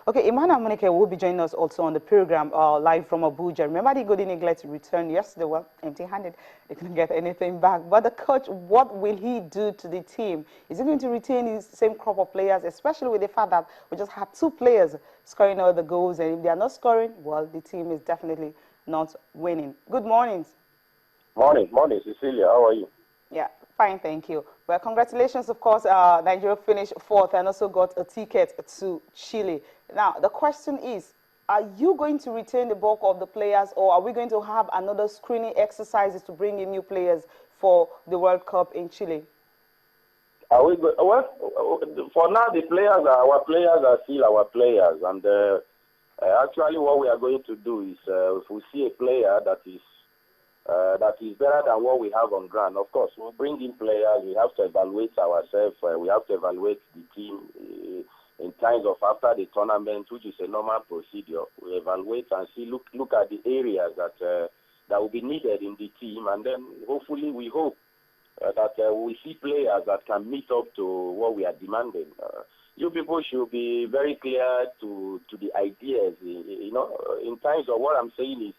Okay, Emmanuel Munike will be joining us also on the program live from Abuja. Remember the Golden Eagles returned yesterday, well, empty-handed. They couldn't get anything back. But the coach, what will he do to the team? Is he going to retain his same crop of players, especially with the fact that we just had 2 players scoring all the goals, and if they are not scoring, well, the team is definitely not winning. Good morning. Morning, Cecilia. How are you? Yeah, fine, thank you. Well, congratulations, of course. Nigeria finished 4th and also got a ticket to Chile. Now, the question is, are you going to retain the bulk of the players, or are we going to have another screening exercises to bring in new players for the World Cup in Chile? Are we go well, for now, our players are still our players. And actually what we are going to do is, if we see a player that is better than what we have on ground, of course, we'll bring in players. We have to evaluate ourselves. We have to evaluate the team in terms of after the tournament, which is a normal procedure. We evaluate and see, look at the areas that will be needed in the team, and then hopefully we hope that we see players that can meet up to what we are demanding. You people should be very clear to the ideas. In terms of what I'm saying is,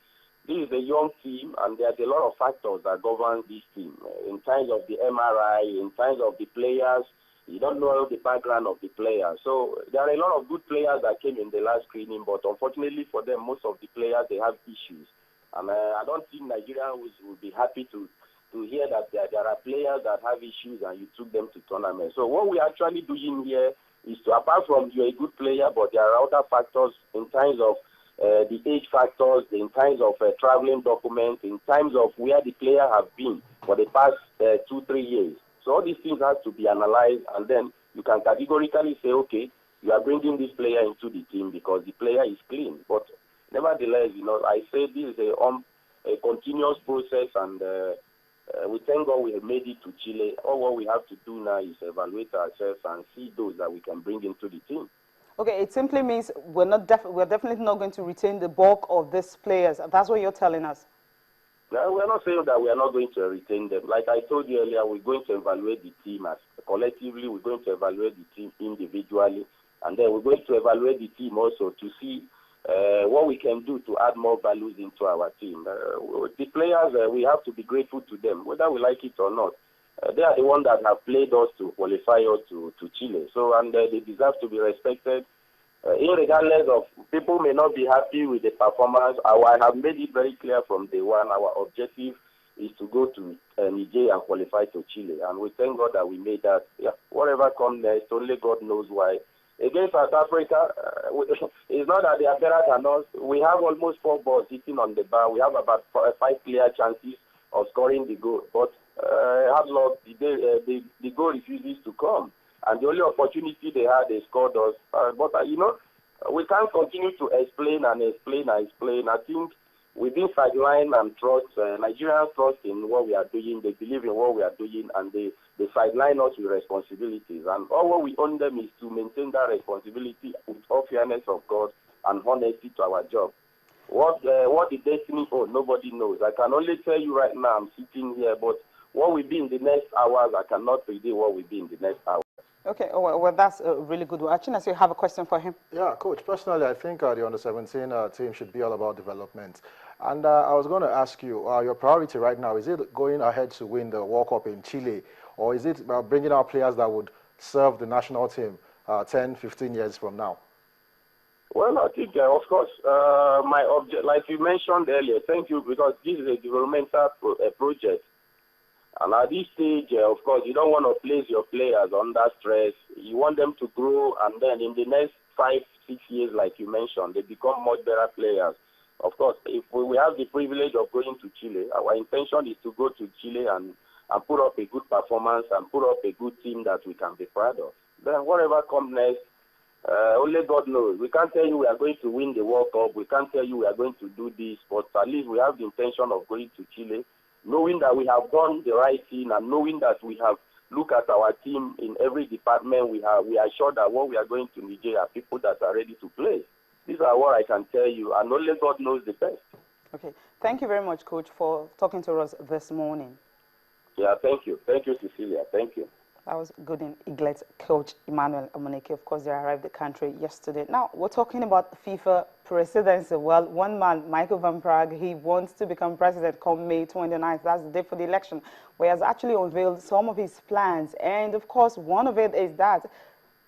this is a young team, and there's a lot of factors that govern this team. In terms of the MRI, in terms of the players, you don't know the background of the players. So there are a lot of good players that came in the last screening, but unfortunately for them, most of the players, they have issues. And I don't think Nigerians will be happy to hear that there are players that have issues and you took them to tournament. So what we're actually doing here is to, apart from you're a good player, but there are other factors in terms of the age factors, in terms of traveling documents, in terms of where the player have been for the past 2-3 years. So all these things have to be analyzed, and then you can categorically say, okay, you are bringing this player into the team because the player is clean. But nevertheless, I say this is a continuous process, and we thank God we have made it to Chile. All what we have to do now is evaluate ourselves and see those that we can bring into the team. Okay, it simply means we're definitely not going to retain the bulk of these players. That's what you're telling us. No, we're not saying that we are not going to retain them. Like I told you earlier, we're going to evaluate the team as collectively. We're going to evaluate the team individually, and then we're going to evaluate the team also to see what we can do to add more values into our team. The players, we have to be grateful to them, whether we like it or not. They are the ones that have played us to qualify us to Chile. So, and they deserve to be respected. Irregardless of, people may not be happy with the performance. I have made it very clear from day one, our objective is to go to Niger and qualify to Chile. And we thank God that we made that. Yeah, whatever comes next, only God knows why. Against South Africa, it's not that they are better than us. We have almost 4 balls sitting on the bar. We have about 5 clear chances of scoring the goal. But hard luck, the goal refuses to come. And the only opportunity they had, they scored us. But, we can't continue to explain and explain and explain. I think within sideline and trust, Nigerians trust in what we are doing. They believe in what we are doing, and they sideline us with responsibilities. And all what we own them is to maintain that responsibility with all fairness of God and honesty to our job. What the destiny holds, nobody knows. I can only tell you right now, I'm sitting here, but what will be in the next hours, I cannot predict what will be in the next hours. Okay, well, that's a really good one. Achina, so you have a question for him? Yeah, Coach, personally, I think the Under-17 team should be all about development. And I was going to ask you, your priority right now, is it going ahead to win the World Cup in Chile, or is it bringing out players that would serve the national team 10, 15 years from now? Well, I think, of course, my object, like you mentioned earlier, thank you, because this is a developmental project. And at this stage, of course, you don't want to place your players under stress. You want them to grow, and then in the next 5-6 years, like you mentioned, they become much better players. Of course, if we have the privilege of going to Chile, our intention is to go to Chile and put up a good performance and put up a good team that we can be proud of. Then whatever comes next, only God knows. We can't tell you we are going to win the World Cup. We can't tell you we are going to do this, but at least we have the intention of going to Chile, knowing that we have done the right thing, and knowing that we have looked at our team in every department. We are sure that what we are going to Niger are people that are ready to play. These are what I can tell you, and only God knows the best. Okay. Thank you very much, Coach, for talking to us this morning. Yeah, thank you. Thank you, Cecilia. Thank you. That was Golden Eagles coach Emmanuel Amuneke. Of course, they arrived the country yesterday. Now, we're talking about FIFA presidency. Well, one man, Michael Van Praag, he wants to become president come May 29th. That's the day for the election, where he has actually unveiled some of his plans. And, of course, one of it is that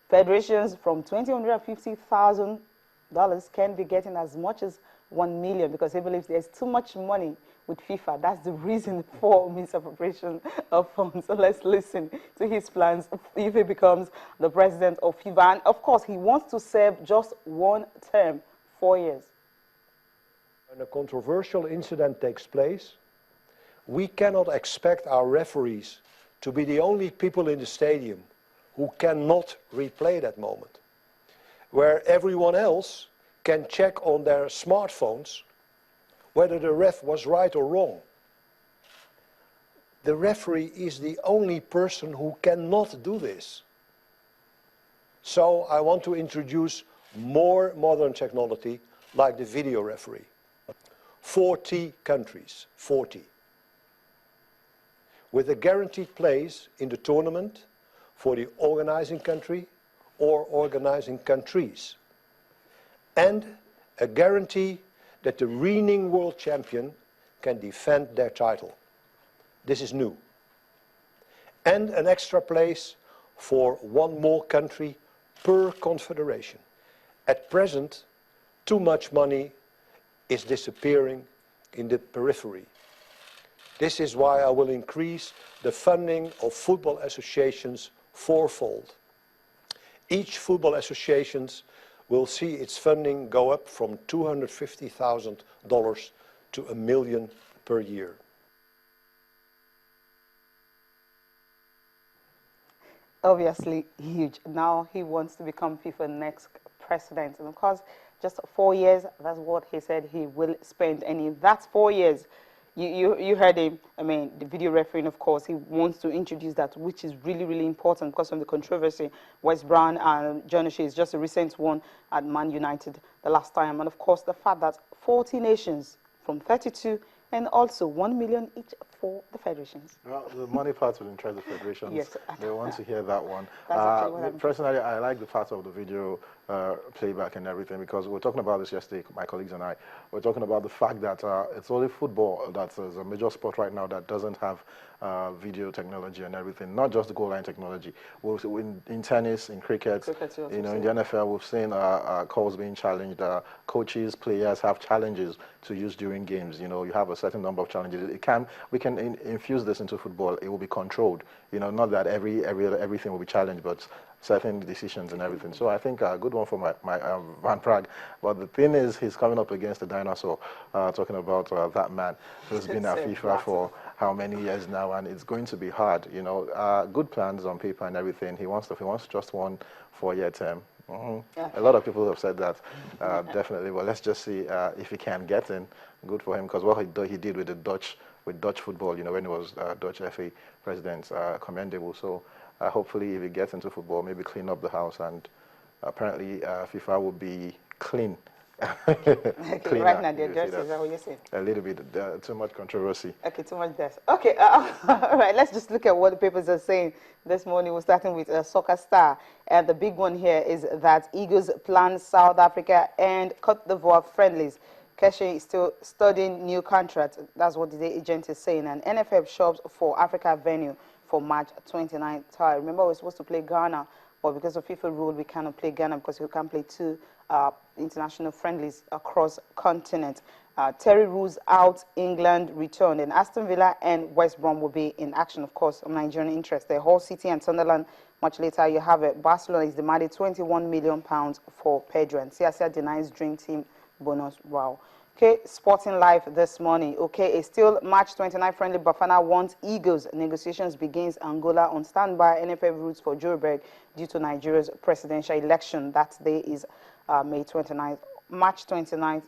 federations from $250,000 can be getting as much as $1 million, because he believes there's too much money with FIFA. That's the reason for misappropriation of funds. So let's listen to his plans if he becomes the president of FIFA. And of course, he wants to serve just one term, 4 years. When a controversial incident takes place, we cannot expect our referees to be the only people in the stadium who cannot replay that moment, where everyone else can check on their smartphones whether the ref was right or wrong. The referee is the only person who cannot do this. So I want to introduce more modern technology like the video referee. 40 countries, 40. With a guaranteed place in the tournament for the organizing country or organizing countries. And a guarantee that the reigning world champion can defend their title. This is new. And an extra place for one more country per confederation. At present, too much money is disappearing in the periphery. This is why I will increase the funding of football associations fourfold. Each football association will see its funding go up from $250,000 to $1 million per year. Obviously huge. Now he wants to become FIFA next president. And of course, just 4 years, that's what he said he will spend. And in that 4 years, you heard him, I mean, the video refereeing, of course, he wants to introduce that, which is really, really important because of the controversy. West Brown and John O'Shea is just a recent one at Man United the last time. And, of course, the fact that 40 nations from 32 and also 1 million each for the federations. Well, the money part will interest the federations. Yes. They want to hear that one. Personally, I like the part of the video playback and everything, because we were talking about this yesterday, my colleagues and I. We're talking about the fact that it's only football that is a major sport right now that doesn't have video technology and everything, not just the goal line technology. In tennis, in cricket, you know, in the NFL, we've seen calls being challenged. Coaches, players have challenges to use during games. You know, you have a certain number of challenges. We can infuse this into football. It will be controlled. You know, not that everything will be challenged, but certain decisions and everything. So I think a good one for my Van Praag. But the thing is, he's coming up against a dinosaur, talking about that man who's been at FIFA for how many years now, and it's going to be hard. You know, good plans on paper and everything. He wants just one 4-year term. Yeah. A lot of people have said that, definitely. But let's just see if he can get in. Good for him, because what he did with Dutch football, you know, when he was Dutch FA president, commendable. So hopefully, if he gets into football, maybe clean up the house, and apparently FIFA will be clean. Okay, right now they're dirty, is that what you're saying? A little bit, too much controversy. Okay, too much death. Okay, all right, let's just look at what the papers are saying this morning. We're starting with Soccer Star. And the big one here is that Eagles plan South Africa and Cote d'Ivoire friendlies. Keshe is still studying new contracts. That's what the agent is saying. And NFF shops for Africa venue for March 29th. Remember, we're supposed to play Ghana, but because of FIFA rule, we cannot play Ghana because we can't play two international friendlies across continent. Terry rules out England return, and Aston Villa and West Brom will be in action, of course, on Nigerian interest. The Hull City and Sunderland, much later, you have it. Barcelona is demanding £21 million for Pedro, and CSR denies Dream Team bonus. Wow. Okay, Sporting Life this morning. Okay, it's still March 29 friendly. Bafana wants Eagles. Negotiations begins. Angola on standby. NFF routes for Joburg due to Nigeria's presidential election. That day is May 29th. March 29th,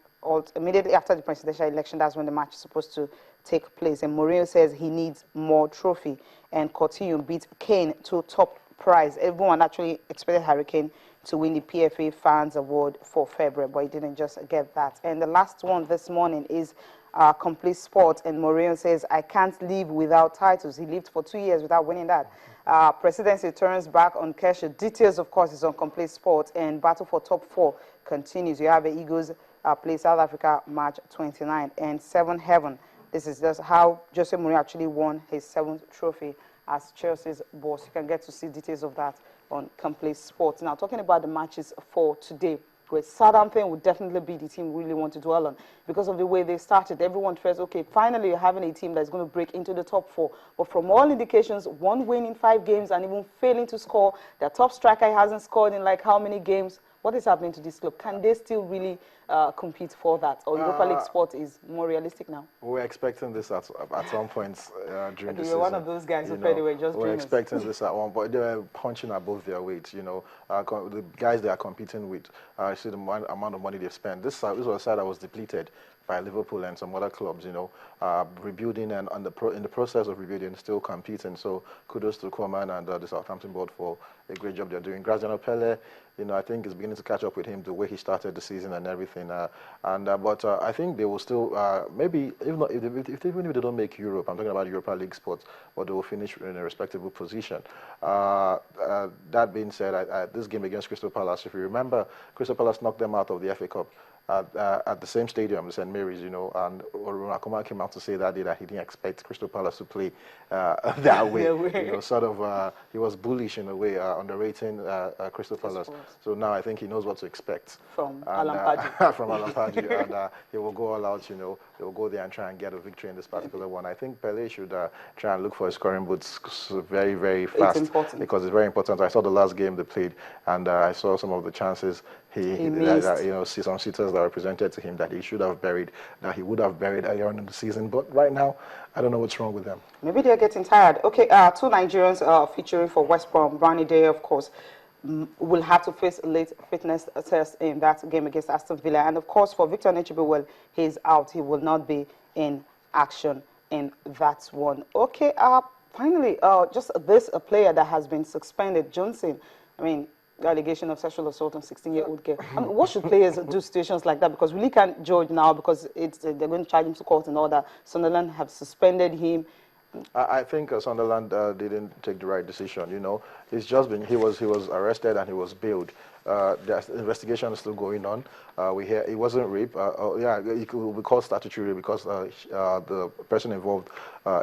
immediately after the presidential election, that's when the match is supposed to take place. And Mourinho says he needs more trophy. And Coutinho beat Kane to top prize. Everyone actually expected Hurricane to win the PFA Fans Award for February, but he didn't just get that. And the last one this morning is Complete Sport, and Mourinho says, I can't live without titles. He lived for 2 years without winning that. Presidency turns back on Keshe. Details, of course, is on Complete Sports, and battle for top 4 continues. You have the Eagles play South Africa March 29 and 7 Heaven. This is just how Jose Mourinho actually won his 7th trophy as Chelsea's boss. You can get to see details of that on Complete Sports. Now, talking about the matches for today, where Southampton would definitely be the team we really want to dwell on because of the way they started. Everyone felt, okay, finally you're having a team that's going to break into the top 4. But from all indications, 1 win in 5 games and even failing to score. Their top striker hasn't scored in like how many games? What is happening to this club? Can they still really compete for that? Or Europa League spot is more realistic now? We're expecting this at some point during the season. You're one of those guys who said they were just We're dreamers. expecting this at one point. They were punching above their weight, the guys they are competing with, see the amount of money they've spent. This was a side that was depleted by Liverpool and some other clubs, rebuilding and in the process of rebuilding, still competing. So kudos to Koeman and the Southampton board for a great job they're doing. Graziano Pelle, I think it's beginning to catch up with him, the way he started the season and everything. But I think they will still, maybe, even if they don't make Europe, I'm talking about Europa League spots, but they will finish in a respectable position. That being said, this game against Crystal Palace, if you remember, Crystal Palace knocked them out of the FA Cup at the same stadium, the St. Mary's, and Ronald Koeman came out to say that day that he didn't expect Crystal Palace to play that way. He was bullish in a way, underrating Crystal Palace. So now I think he knows what to expect from Alan Pardew. From Alan Pardew, and he will go all out. He will go there and try and get a victory in this particular one. I think Pele should try and look for his scoring boots very, very fast. It's important because it's very important. I saw the last game they played, and I saw some of the chances he missed. See some sitters that were presented to him that he should have buried, that he would have buried earlier on in the season. But right now, I don't know what's wrong with them. Maybe they're getting tired. Okay, 2 Nigerians featuring for West Brom. Brownie Day, of course, will have to face a late fitness test in that game against Aston Villa. And of course, for Victor Nechibewell, he's out. He will not be in action in that one. Okay, finally, just this a player that has been suspended, Johnson. I mean, the allegation of sexual assault on 16-year-old girl. I mean, what should players do situations like that? Because we really can't judge now because they're going to charge him to court and all that. Sunderland have suspended him. I think Sunderland didn't take the right decision. It's just been he was arrested and he was bailed. The investigation is still going on. We hear it wasn't rape. It will be called statutory rape because the person involved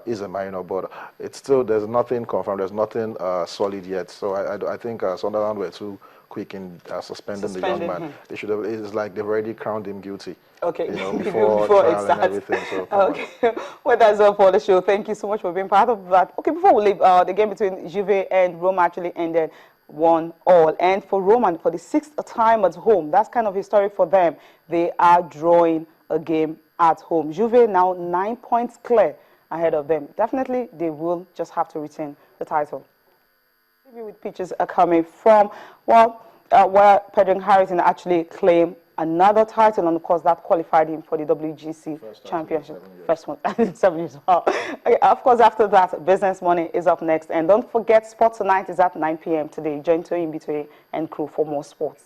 is a minor. But it's still there's nothing confirmed. There's nothing solid yet. So I think Sunderland were too quick in suspending the young man. They should have. It's like they've already crowned him guilty. Okay, before trial and everything. So okay, well, that's all for the show. Thank you so much for being part of that. Okay, before we leave, the game between Juve and Roma actually ended 1-1. And for Roma, for the 6th time at home, that's kind of historic for them. They are drawing a game at home. Juve now 9 points clear ahead of them. Definitely, they will just have to retain the title. With pictures are coming from, where Pedro Harrison actually claimed another title, and of course that qualified him for the WGC Championship. First one in 7 years. Wow. Okay, of course, after that, Business Money is up next. And don't forget, Sports Tonight is at 9 p.m. today. Join Toyin Bitwe and crew for more sports.